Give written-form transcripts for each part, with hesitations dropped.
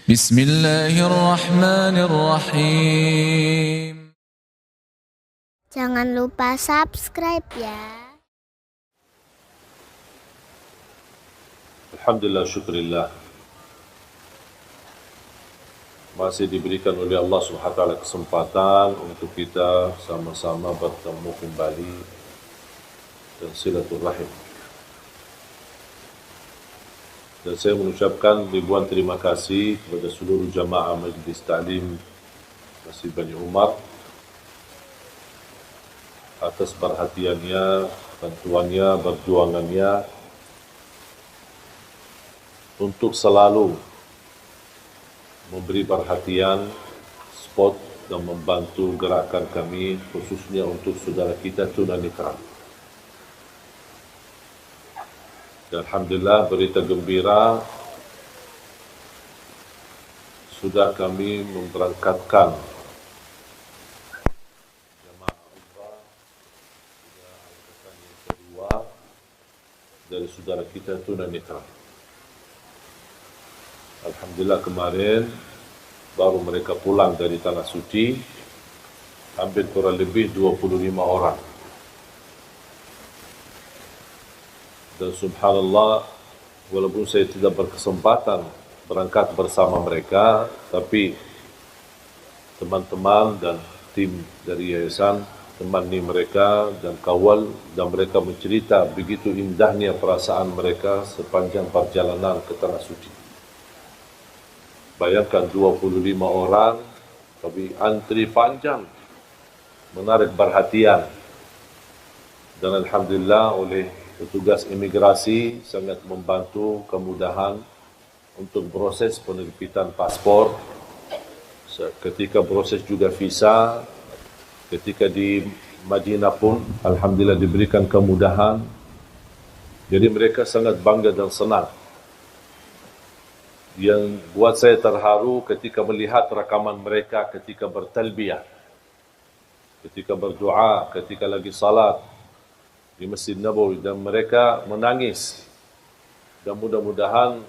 Bismillahirrahmanirrahim. Jangan lupa subscribe ya. Alhamdulillah, syukurillah. Masih diberikan oleh Allah SWT kesempatan untuk kita sama-sama bertemu kembali dan silaturahim. Dan saya mengucapkan ribuan terima kasih kepada seluruh jamaah Majlis Ta'lim Masjid Bani Umar atas perhatiannya, bantuannya, perjuangannya untuk selalu memberi perhatian, support dan membantu gerakan kami, khususnya untuk saudara kita tunanetra. Dan Alhamdulillah, berita gembira, sudah kami memberangkatkan jemaah umrah sudah angkatan yang kedua dari saudara kita tunanetra. Alhamdulillah, kemarin baru mereka pulang dari Tanah Suci, hampir kurang lebih 25 orang. Dan subhanallah, walaupun saya tidak berkesempatan berangkat bersama mereka, tapi teman-teman dan tim dari yayasan temani mereka dan kawal, dan mereka mencerita begitu indahnya perasaan mereka sepanjang perjalanan ke Tanah Suci. Bayangkan 25 orang, tapi antri panjang, menarik perhatian. Dan Alhamdulillah oleh petugas imigrasi sangat membantu kemudahan untuk proses penerbitan paspor. Ketika proses juga visa, ketika di Madinah pun Alhamdulillah diberikan kemudahan. Jadi mereka sangat bangga dan senang. Yang buat saya terharu ketika melihat rakaman mereka ketika bertalbiyah, ketika berdoa, ketika lagi salat di Masjid Nabawi, dan mereka menangis. Dan mudah-mudahan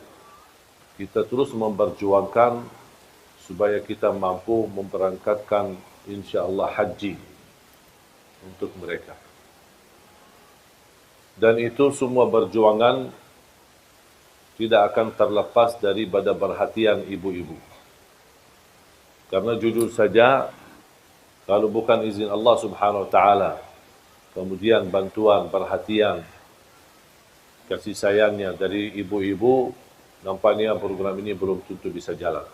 kita terus memperjuangkan supaya kita mampu memberangkatkan insya-Allah haji untuk mereka. Dan itu semua perjuangan tidak akan terlepas daripada perhatian ibu-ibu. Karena jujur saja, kalau bukan izin Allah Subhanahu wa taala, kemudian bantuan, perhatian, kasih sayangnya dari ibu-ibu, nampaknya program ini belum tentu bisa jalan.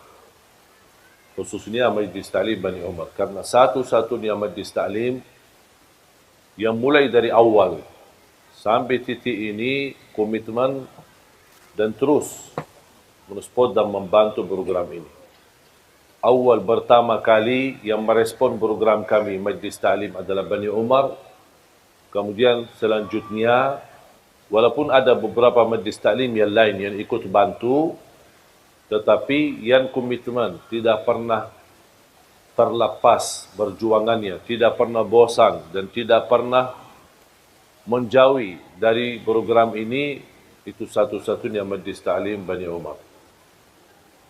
Khususnya Majlis Ta'lim Bani Umar. Karena satu-satunya Majlis Ta'lim yang mulai dari awal sampai titik ini komitmen dan terus mensupport dan membantu program ini. Awal pertama kali yang merespon program kami Majlis Ta'lim adalah Bani Umar. Kemudian selanjutnya, walaupun ada beberapa majlis taklim yang lain yang ikut bantu, tetapi yang komitmen tidak pernah terlepas perjuangannya, tidak pernah bosan dan tidak pernah menjauhi dari program ini, itu satu-satunya majlis taklim Bani Umar.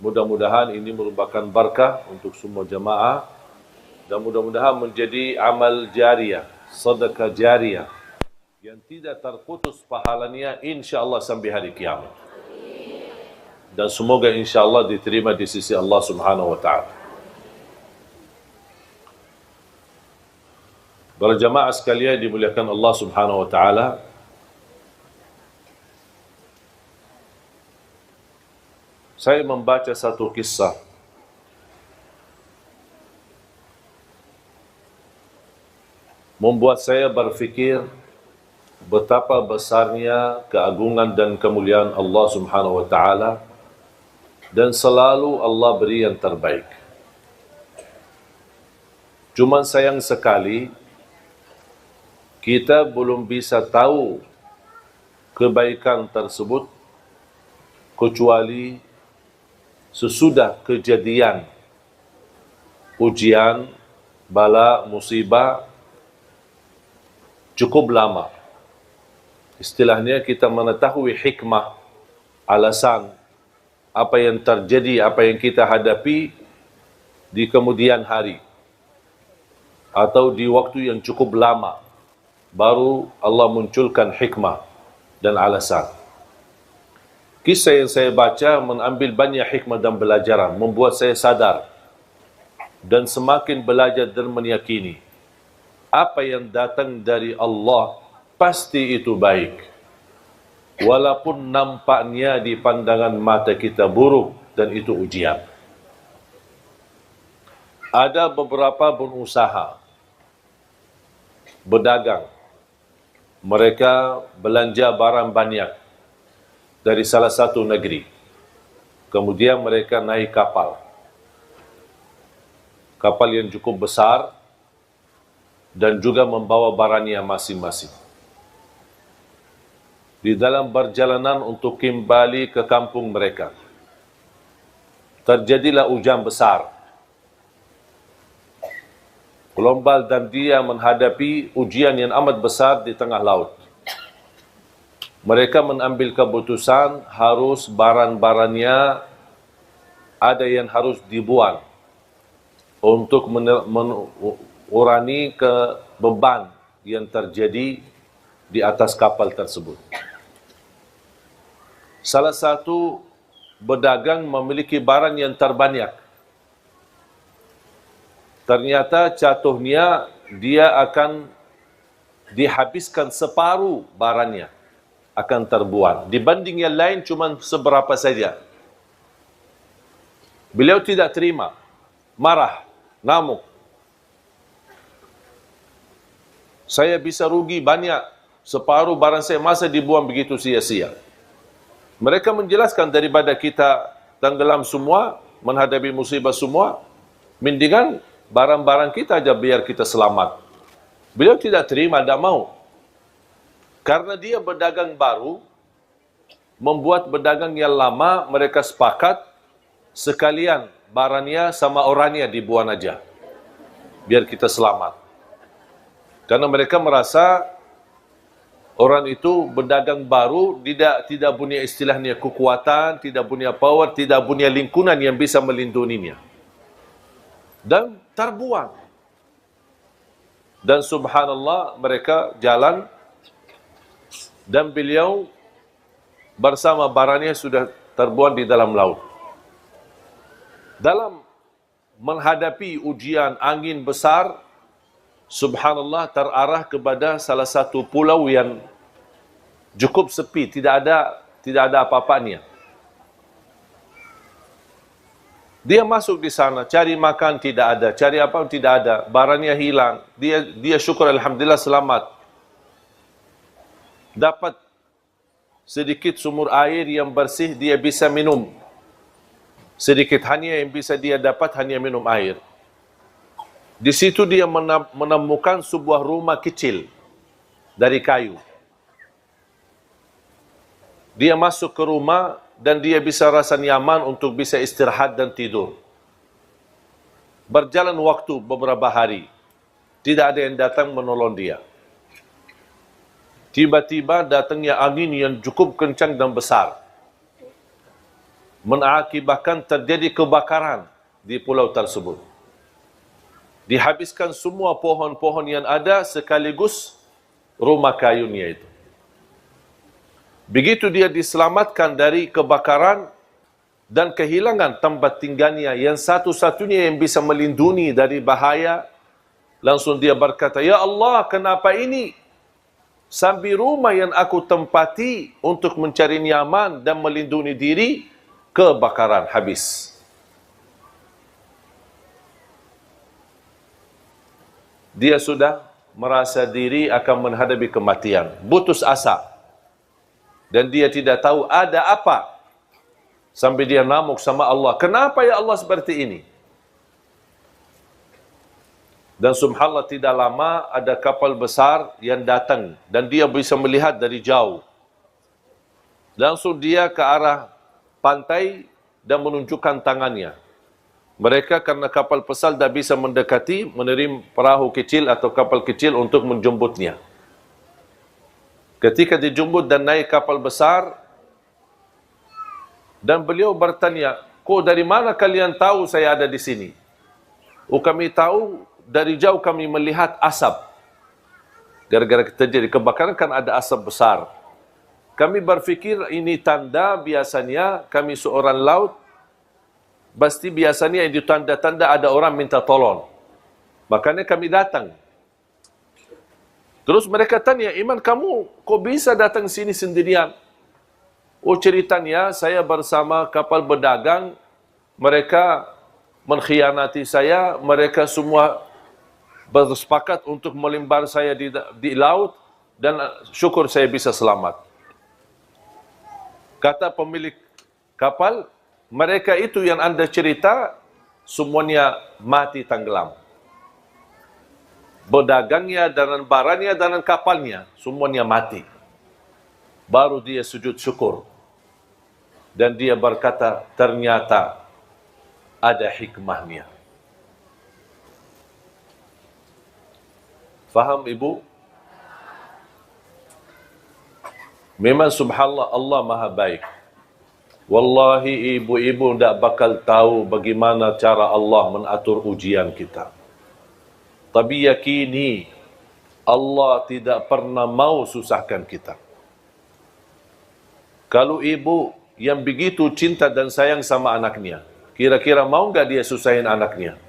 Mudah-mudahan ini merupakan berkah untuk semua jemaah dan mudah-mudahan menjadi amal jariah, sedekah jariah yang tidak terputus pahalanya insya-Allah sampai hari kiamat. Dan semoga insya-Allah diterima di sisi Allah Subhanahu wa taala. Para jemaah sekalian dimuliakan Allah Subhanahu wa taala, saya membaca satu kisah membuat saya berfikir betapa besarnya keagungan dan kemuliaan Allah Subhanahu wa taala, dan selalu Allah beri yang terbaik. Cuman sayang sekali kita belum bisa tahu kebaikan tersebut kecuali sesudah kejadian ujian, bala, musibah cukup lama. Istilahnya kita mengetahui hikmah, alasan apa yang terjadi, apa yang kita hadapi di kemudian hari atau di waktu yang cukup lama, baru Allah munculkan hikmah dan alasan. Kisah yang saya baca mengambil banyak hikmah dan pelajaran, membuat saya sadar dan semakin belajar dan meyakini apa yang datang dari Allah pasti itu baik, walaupun nampaknya di pandangan mata kita buruk, dan itu ujian. Ada beberapa pengusaha berdagang, mereka belanja barang banyak dari salah satu negeri. Kemudian mereka naik kapal. Kapal yang cukup besar dan juga membawa barangnya masing-masing. Di dalam perjalanan untuk kembali ke kampung mereka, terjadilah hujan besar. Gelombang dan dia menghadapi ujian yang amat besar di tengah laut. Mereka mengambil keputusan harus barang-barangnya ada yang harus dibuang untuk mengurangi beban yang terjadi di atas kapal tersebut. Salah satu pedagang memiliki barang yang terbanyak. Ternyata jatuhnya dia akan dihabiskan separuh barangnya, akan terbuang. Dibanding yang lain cuma seberapa saja. Beliau tidak terima, marah, ngamuk. Saya bisa rugi banyak, separuh barang saya masa dibuang begitu sia-sia. Mereka menjelaskan daripada kita tenggelam semua, menghadapi musibah semua, mendingan barang-barang kita aja biar kita selamat. Beliau tidak terima, tidak mau. Karena dia berdagang baru, membuat berdagang yang lama, mereka sepakat sekalian barangnya sama orangnya dibuang aja, biar kita selamat. Karena mereka merasa orang itu berdagang baru, tidak punya istilahnya kekuatan, tidak punya power, tidak punya lingkungan yang bisa melindunginya. Dan terbuang. Dan subhanallah mereka jalan dan beliau bersama barangnya sudah terbuang di dalam laut. Dalam menghadapi ujian angin besar, subhanallah terarah kepada salah satu pulau yang cukup sepi, tidak ada apa-apanya. Dia masuk di sana, cari makan tidak ada, cari apa tidak ada, barangnya hilang. Dia syukur alhamdulillah selamat. Dapat sedikit sumur air yang bersih, dia bisa minum. Sedikit hanya yang bisa dia dapat, hanya minum air. Di situ dia menemukan sebuah rumah kecil dari kayu. Dia masuk ke rumah dan dia bisa rasa nyaman untuk bisa istirahat dan tidur. Berjalan waktu beberapa hari, tidak ada yang datang menolong dia. Tiba-tiba datangnya angin yang cukup kencang dan besar, mengakibatkan terjadi kebakaran di pulau tersebut. Dihabiskan semua pohon-pohon yang ada sekaligus rumah kayunya itu. Begitu dia diselamatkan dari kebakaran dan kehilangan tempat tinggalnya yang satu-satunya yang bisa melindungi dari bahaya, langsung dia berkata, "Ya Allah, kenapa ini? Sampai rumah yang aku tempati untuk mencari nyaman dan melindungi diri, kebakaran habis." Dia sudah merasa diri akan menghadapi kematian, putus asa. Dan dia tidak tahu ada apa. Sampai dia ngamuk sama Allah. Kenapa ya Allah seperti ini? Dan subhanallah tidak lama ada kapal besar yang datang. Dan dia bisa melihat dari jauh. Langsung dia ke arah pantai dan menunjukkan tangannya. Mereka karena kapal besar tidak bisa mendekati, menerima perahu kecil atau kapal kecil untuk menjemputnya. Ketika dijemput dan naik kapal besar, Dan beliau bertanya, kok dari mana kalian tahu saya ada di sini? Oh, kami tahu dari jauh kami melihat asap. Gara-gara terjadi kebakaran kan ada asap besar. Kami berfikir ini tanda biasanya kami seorang laut. Pasti biasanya itu tanda-tanda ada orang minta tolong. Makanya kami datang. Terus mereka tanya, Iman kamu kok bisa datang sini sendirian? Oh, ceritanya saya bersama kapal berdagang, mereka mengkhianati saya, mereka semua bersepakat untuk melimbar saya di laut, dan syukur saya bisa selamat. Kata pemilik kapal, mereka itu yang anda cerita, semuanya mati tenggelam. Berdagangnya dan barangnya dan kapalnya, semuanya mati. Baru dia sujud syukur. Dan dia berkata, ternyata ada hikmahnya. Faham ibu? Memang subhanallah Allah maha baik. Wallahi ibu-ibu tidak bakal tahu bagaimana cara Allah mengatur ujian kita. Tapi yakini Allah tidak pernah mau susahkan kita. Kalau ibu yang begitu cinta dan sayang sama anaknya, kira-kira mau enggak dia susahin anaknya?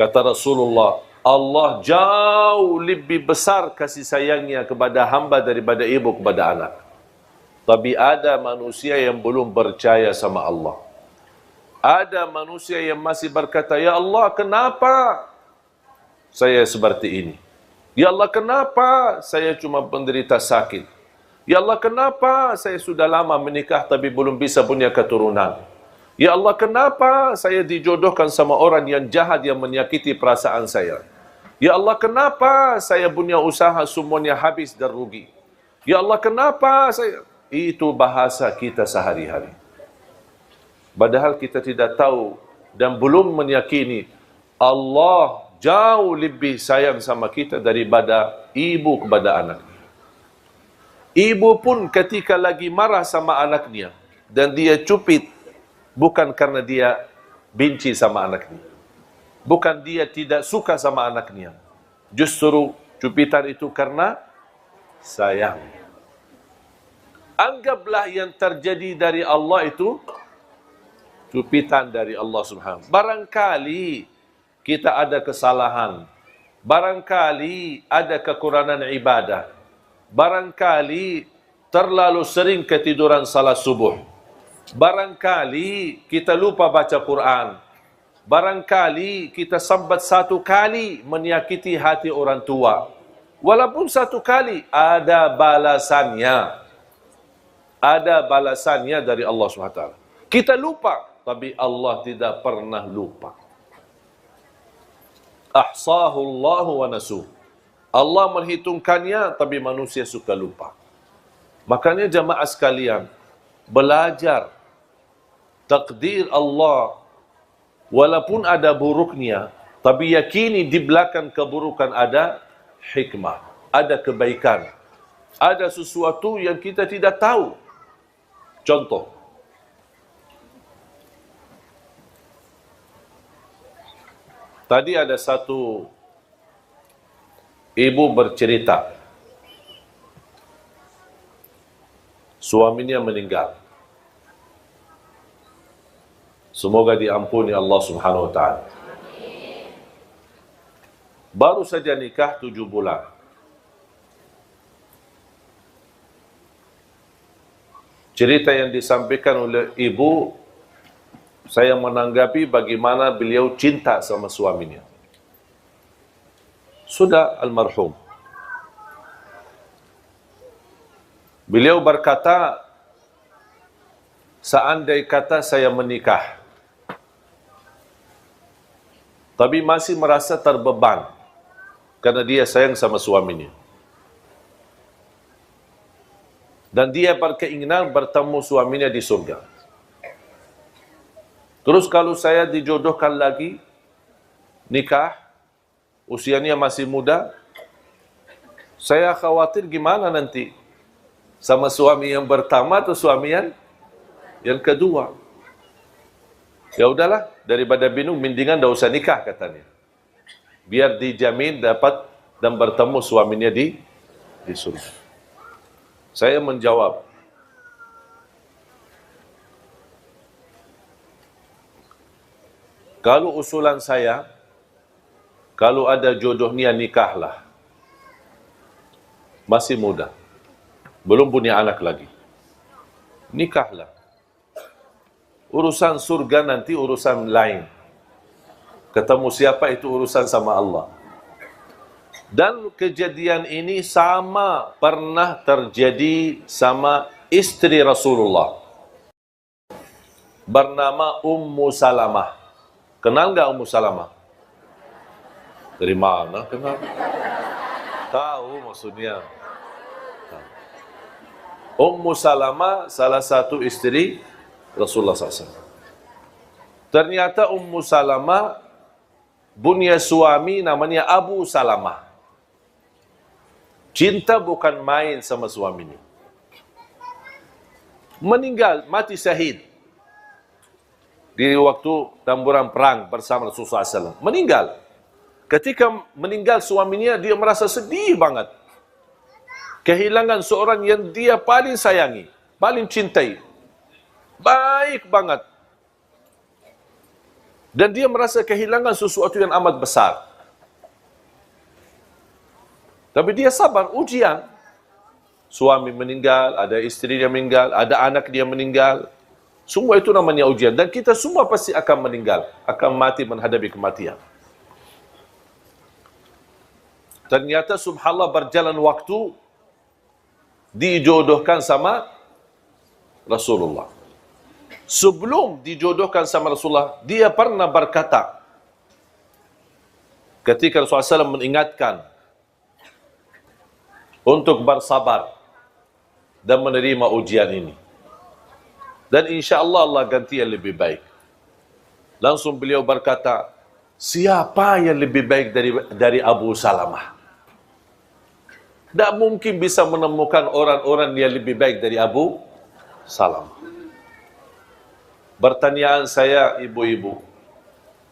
Kata Rasulullah, Allah jauh lebih besar kasih sayangnya kepada hamba daripada ibu kepada anak. Tapi ada manusia yang belum percaya sama Allah. Ada manusia yang masih berkata, Ya Allah, kenapa saya seperti ini? Ya Allah, kenapa saya cuma penderita sakit? Ya Allah, kenapa saya sudah lama menikah tapi belum bisa punya keturunan? Ya Allah, kenapa saya dijodohkan sama orang yang jahat yang menyakiti perasaan saya? Ya Allah, kenapa saya punya usaha semuanya habis dan rugi? Ya Allah, kenapa saya... Itu bahasa kita sehari-hari. Padahal kita tidak tahu dan belum meyakini Allah jauh lebih sayang sama kita daripada ibu kepada anak. Ibu pun ketika lagi marah sama anaknya dan dia cupit, bukan karena dia benci sama anaknya. Bukan dia tidak suka sama anaknya. Justru cupitan itu karena sayang. Anggaplah yang terjadi dari Allah itu cupitan dari Allah Subhanahu. Barangkali kita ada kesalahan. Barangkali ada kekurangan ibadah. Barangkali terlalu sering ketiduran salat subuh. Barangkali kita lupa baca Quran. Barangkali kita sambat satu kali menyakiti hati orang tua. Walaupun satu kali, ada balasannya. Ada balasannya dari Allah SWT. Kita lupa, tapi Allah tidak pernah lupa. Ahsahu Allahu wa nasuh. Allah menghitungkannya, tapi manusia suka lupa. Makanya jamaah sekalian, belajar takdir Allah, walaupun ada buruknya, tapi yakini di belakang keburukan ada hikmah, ada kebaikan, ada sesuatu yang kita tidak tahu. Contoh, tadi ada satu ibu bercerita, suaminya meninggal. Semoga diampuni Allah Subhanahu wa taala. Baru saja nikah 7 bulan. Cerita yang disampaikan oleh ibu, saya menanggapi bagaimana beliau cinta sama suaminya. Sudah almarhum. Beliau berkata, seandai kata saya menikah, tapi masih merasa terbeban, karena dia sayang sama suaminya. Dan dia berkeinginan bertemu suaminya di surga. Terus kalau saya dijodohkan lagi, nikah, usianya masih muda, saya khawatir gimana nanti? Sama suami yang pertama atau suami yang Yang kedua, ya udahlah, daripada bingung, mendingan dah usah nikah katanya. Biar dijamin dapat dan bertemu suaminya di surga. Saya menjawab, kalau usulan saya, kalau ada jodohnya nikahlah. Masih muda, belum punya anak lagi. Nikahlah. Urusan surga nanti urusan lain. Ketemu siapa itu urusan sama Allah. Dan kejadian ini sama pernah terjadi sama istri Rasulullah. Bernama Ummu Salamah. Kenal nggak Ummu Salamah? Dari mana kenal? Tahu maksudnya. Ummu Salamah salah satu istri Rasulullah SAW. Ternyata Ummu Salamah punya suami namanya Abu Salamah. Cinta bukan main sama suaminya. Meninggal, mati syahid di waktu tamburan perang bersama Rasulullah SAW. Meninggal. Ketika meninggal suaminya, dia merasa sedih banget. Kehilangan seorang yang dia paling sayangi, paling cintai. Baik banget. Dan dia merasa kehilangan sesuatu yang amat besar. Tapi dia sabar, ujian. Suami meninggal, ada istri dia meninggal, ada anak dia meninggal. Semua itu namanya ujian. Dan kita semua pasti akan meninggal, akan mati menghadapi kematian. Ternyata subhanallah berjalan waktu, dijodohkan sama Rasulullah. Sebelum dijodohkan sama Rasulullah, dia pernah berkata, ketika Rasulullah SAW mengingatkan untuk bersabar dan menerima ujian ini. Dan insya Allah Allah ganti yang lebih baik. Langsung beliau berkata, siapa yang lebih baik dari Abu Salamah? Tak mungkin bisa menemukan orang-orang yang lebih baik dari Abu Salamah. Pertanyaan saya, ibu-ibu,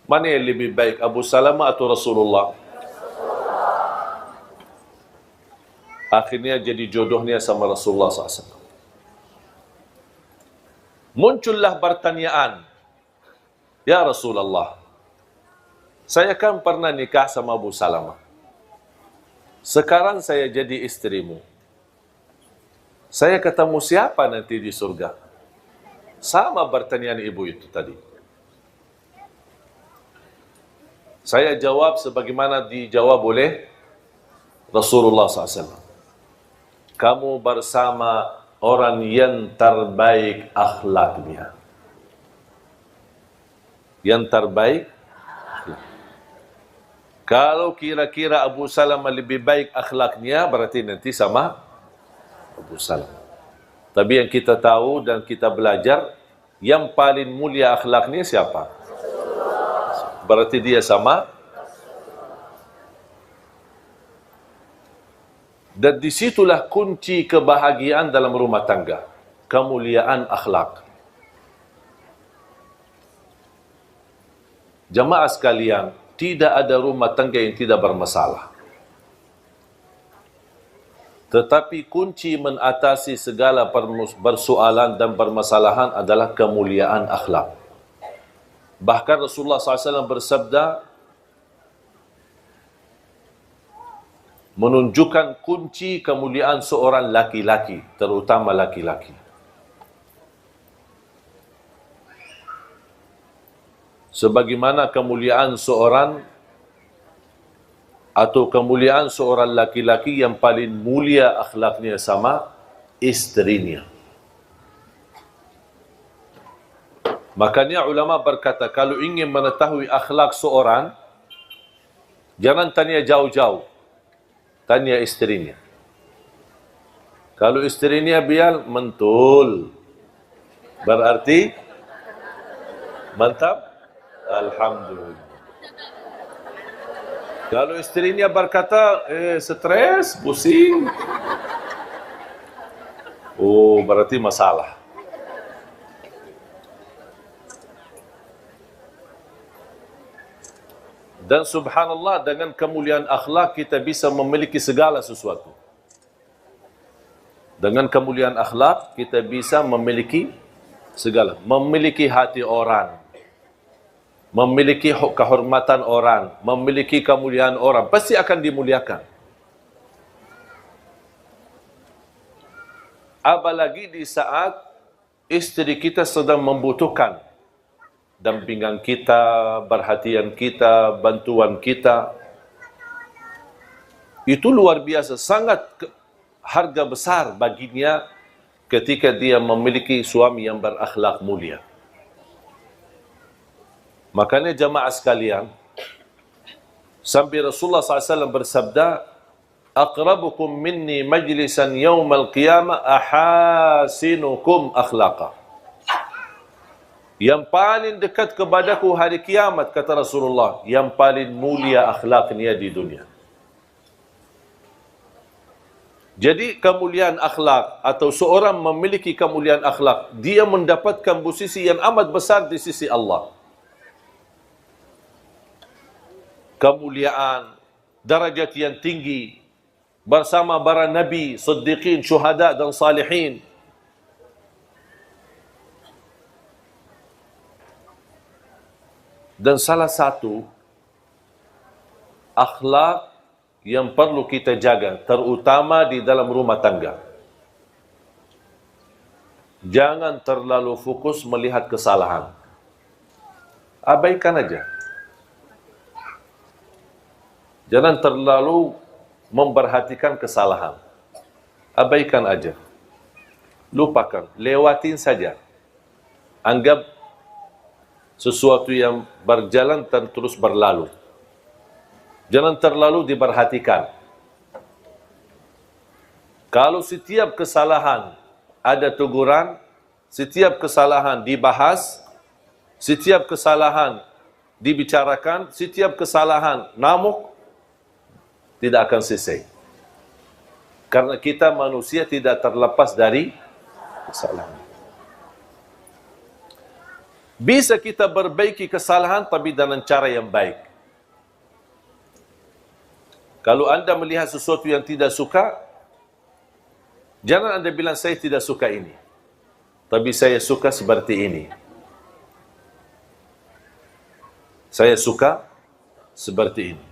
mana yang lebih baik, Abu Salamah atau Rasulullah? Akhirnya jadi jodohnya sama Rasulullah SAW. Muncullah pertanyaan, ya Rasulullah, saya kan pernah nikah sama Abu Salamah. Sekarang saya jadi istrimu. Saya ketemu siapa nanti di surga? Sama pertanyaan ibu itu tadi. Saya jawab sebagaimana dijawab oleh Rasulullah SAW. Kamu bersama orang yang terbaik akhlaknya. Yang terbaik akhlak. Kalau kira-kira Abu Salamah lebih baik akhlaknya, berarti nanti sama Abu Salamah. Tapi yang kita tahu dan kita belajar, yang paling mulia akhlaknya siapa? Berarti dia sama. Dan disitulah kunci kebahagiaan dalam rumah tangga. Kemuliaan akhlak. Jamaah sekalian, tidak ada rumah tangga yang tidak bermasalah. Tetapi kunci mengatasi segala persoalan dan permasalahan adalah kemuliaan akhlak. Bahkan Rasulullah SAW bersabda, menunjukkan kunci kemuliaan seorang laki-laki, terutama laki-laki. Sebagaimana kemuliaan seorang atau kemuliaan seorang laki-laki yang paling mulia akhlaknya sama istrinya. Makanya ulama berkata, kalau ingin mengetahui akhlak seorang, jangan tanya jauh-jauh. Tanya istrinya. Kalau istrinya biar mentul, berarti mantap. Alhamdulillah. Kalau istrinya berkata, stres, pusing, oh berarti masalah. Dan subhanallah, dengan kemuliaan akhlak kita bisa memiliki segala sesuatu. Dengan kemuliaan akhlak kita bisa memiliki segala. Memiliki hati orang, memiliki kehormatan orang, memiliki kemuliaan orang, pasti akan dimuliakan. Apalagi di saat istri kita sedang membutuhkan dampingan kita, perhatian kita, bantuan kita. Itu luar biasa, sangat harga besar baginya ketika dia memiliki suami yang berakhlak mulia. Makanya jamaah sekalian, sampai Rasulullah SAW bersabda, "Aqrabukum minni majlisan yawmal qiyamah ahasinukum akhlaqa." Yang paling dekat kepadaku hari kiamat, kata Rasulullah, yang paling mulia akhlaknya di dunia. Jadi kemuliaan akhlak atau seorang memiliki kemuliaan akhlak, dia mendapatkan posisi yang amat besar di sisi Allah. Kemuliaan, darajat yang tinggi bersama para nabi, siddiqin, syuhada dan salihin. Dan salah satu akhlak yang perlu kita jaga, terutama di dalam rumah tangga. Jangan terlalu fokus melihat kesalahan. Abaikan aja. Jangan terlalu memperhatikan kesalahan. Abaikan aja. Lupakan, lewatin saja. Anggap sesuatu yang berjalan dan terus berlalu. Jangan terlalu diperhatikan. Kalau setiap kesalahan ada teguran, setiap kesalahan dibahas, setiap kesalahan dibicarakan, setiap kesalahan namuk, tidak akan selesai. Karena kita manusia tidak terlepas dari kesalahan. Bisa kita perbaiki kesalahan tapi dengan cara yang baik. Kalau anda melihat sesuatu yang tidak suka, jangan anda bilang saya tidak suka ini, tapi saya suka seperti ini. Saya suka seperti ini.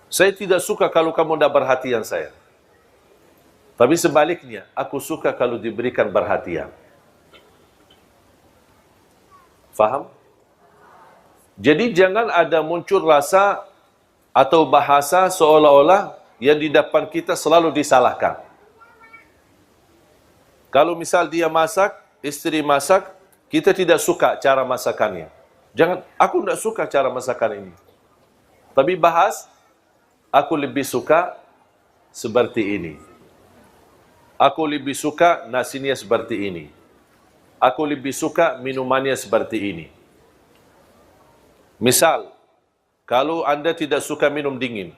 Saya tidak suka kalau kamu tidak perhatian saya. Tapi sebaliknya, aku suka kalau diberikan perhatian. Faham? Jadi jangan ada muncul rasa atau bahasa seolah-olah yang di depan kita selalu disalahkan. Kalau misal dia masak, istri masak, kita tidak suka cara masakannya. Jangan, aku tidak suka cara masakan ini. Tapi bahas, aku lebih suka seperti ini. Aku lebih suka nasinya seperti ini. Aku lebih suka minumannya seperti ini. Misal, kalau anda tidak suka minum dingin,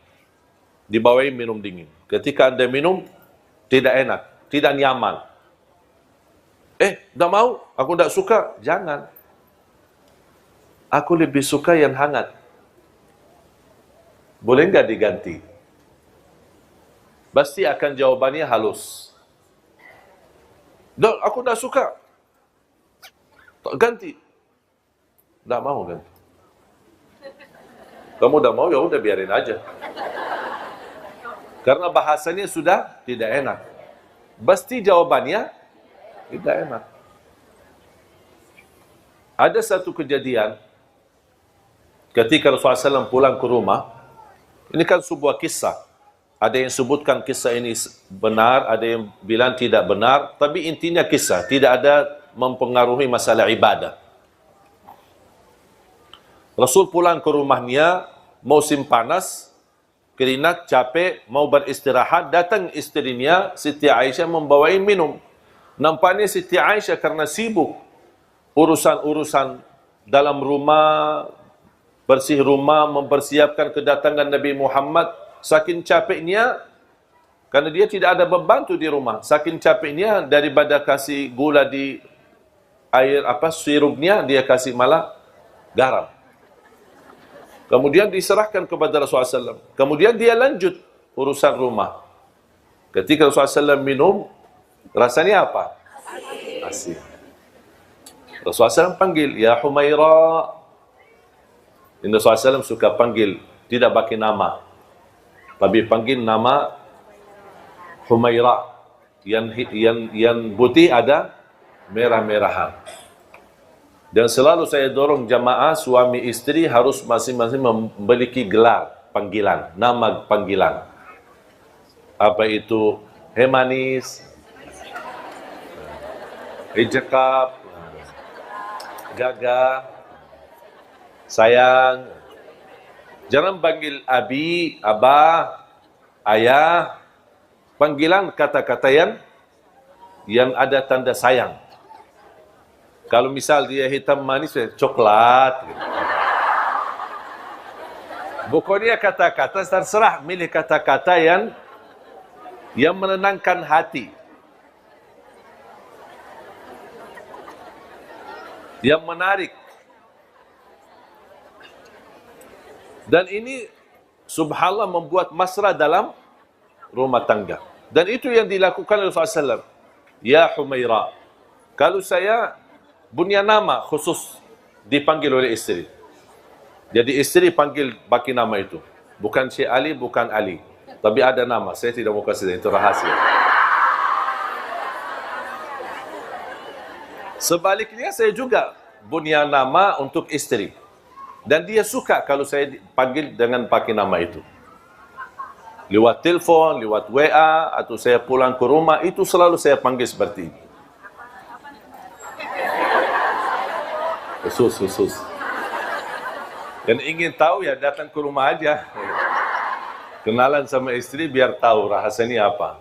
dibawain minum dingin. Ketika anda minum, tidak enak, tidak nyaman. Tak mau, aku tidak suka. Jangan. Aku lebih suka yang hangat. Boleh enggak diganti? Pasti akan jawabannya halus. Dok, aku tidak suka. Ganti. Tidak mau ganti. Kamu udah mau, ya udah biarin aja. Karena bahasanya sudah tidak enak. Pasti jawabannya tidak enak. Ada satu kejadian ketika Rasulullah SAW pulang ke rumah. Ini kan sebuah kisah. Ada yang sebutkan kisah ini benar, ada yang bilang tidak benar. Tapi intinya kisah, tidak ada mempengaruhi masalah ibadah. Rasul pulang ke rumahnya, musim panas, keringat, capek, mau beristirahat, datang istrinya, Siti Aisyah membawain minum. Nampaknya Siti Aisyah karena sibuk urusan-urusan dalam rumah, bersih rumah, mempersiapkan kedatangan Nabi Muhammad, saking capeknya, karena dia tidak ada pembantu di rumah, saking capeknya daripada kasih gula di air sirupnya, dia kasih malah garam. Kemudian diserahkan kepada Rasulullah SAW. Kemudian dia lanjut urusan rumah. Ketika Rasulullah SAW minum, rasanya apa? Asin. Rasulullah SAW panggil, Ya Humaira. Ini Rasulullah SAW suka panggil, tidak bagi nama. Tapi panggil nama Humaira. Yang putih ada merah-merahan. Dan selalu saya dorong jamaah, suami istri harus masing-masing memiliki gelar, panggilan, nama panggilan. Apa itu? Hei manis, hei cakap, gaga, sayang. Jangan panggil abi, abah, ayah. Panggilan kata-kata yang ada tanda sayang. Kalau misal dia hitam manis, coklat. Pokoknya kata-kata terserah, milih kata-kata yang menenangkan hati. Yang menarik. Dan ini subhanallah membuat mesra dalam rumah tangga. Dan itu yang dilakukan oleh Rasulullah SAW. Ya Humaira. Kalau saya punya nama khusus dipanggil oleh istri. Jadi istri panggil bagi nama itu. Bukan Syekh Ali, bukan Ali. Tapi ada nama. Saya tidak mau kasih, itu rahasia. Sebaliknya saya juga punya nama untuk istri. Dan dia suka kalau saya panggil dengan pakai nama itu. Lewat telepon, lewat WA, atau saya pulang ke rumah, itu selalu saya panggil seperti ini. Khusus. Dan ingin tahu ya datang ke rumah aja. Kenalan sama istri biar tahu rahasianya apa.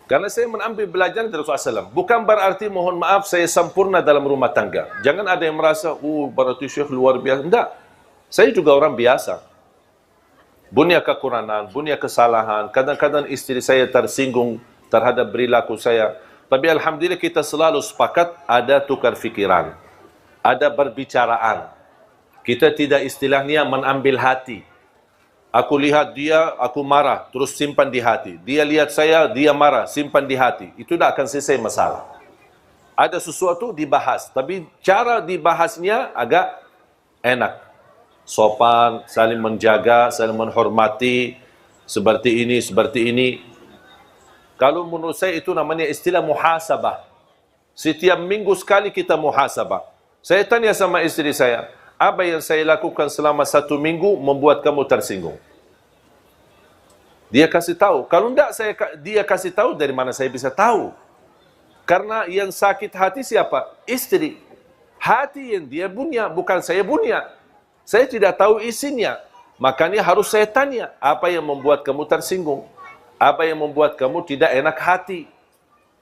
Karena saya mengambil belajar dari Rasulullah SAW. Bukan berarti mohon maaf saya sempurna dalam rumah tangga. Jangan ada yang merasa, berarti Syekh luar biasa. Enggak. Saya juga orang biasa. Punya kekurangan, punya kesalahan. Kadang-kadang istri saya tersinggung terhadap perilaku saya. Tapi alhamdulillah kita selalu sepakat ada tukar fikiran. Ada berbicaraan. Kita tidak istilahnya menambil hati. Aku lihat dia, aku marah, terus simpan di hati. Dia lihat saya, dia marah, simpan di hati. Itu tidak akan selesai masalah. Ada sesuatu dibahas, tapi cara dibahasnya agak enak. Sopan, saling menjaga, saling menghormati, seperti ini, seperti ini. Kalau menurut saya itu namanya istilah muhasabah. Setiap minggu sekali kita muhasabah. Saya tanya sama istri saya, apa yang saya lakukan selama 1 minggu membuat kamu tersinggung? Dia kasih tahu. Kalau tidak dia kasih tahu, dari mana saya bisa tahu? Karena yang sakit hati siapa? Istri. Hati yang dia punya, bukan saya punya. Saya tidak tahu isinya. Makanya harus saya tanya, apa yang membuat kamu tersinggung? Apa yang membuat kamu tidak enak hati?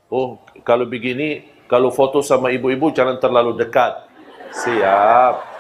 Oh, kalau begini, kalau foto sama ibu-ibu jangan terlalu dekat. Siap.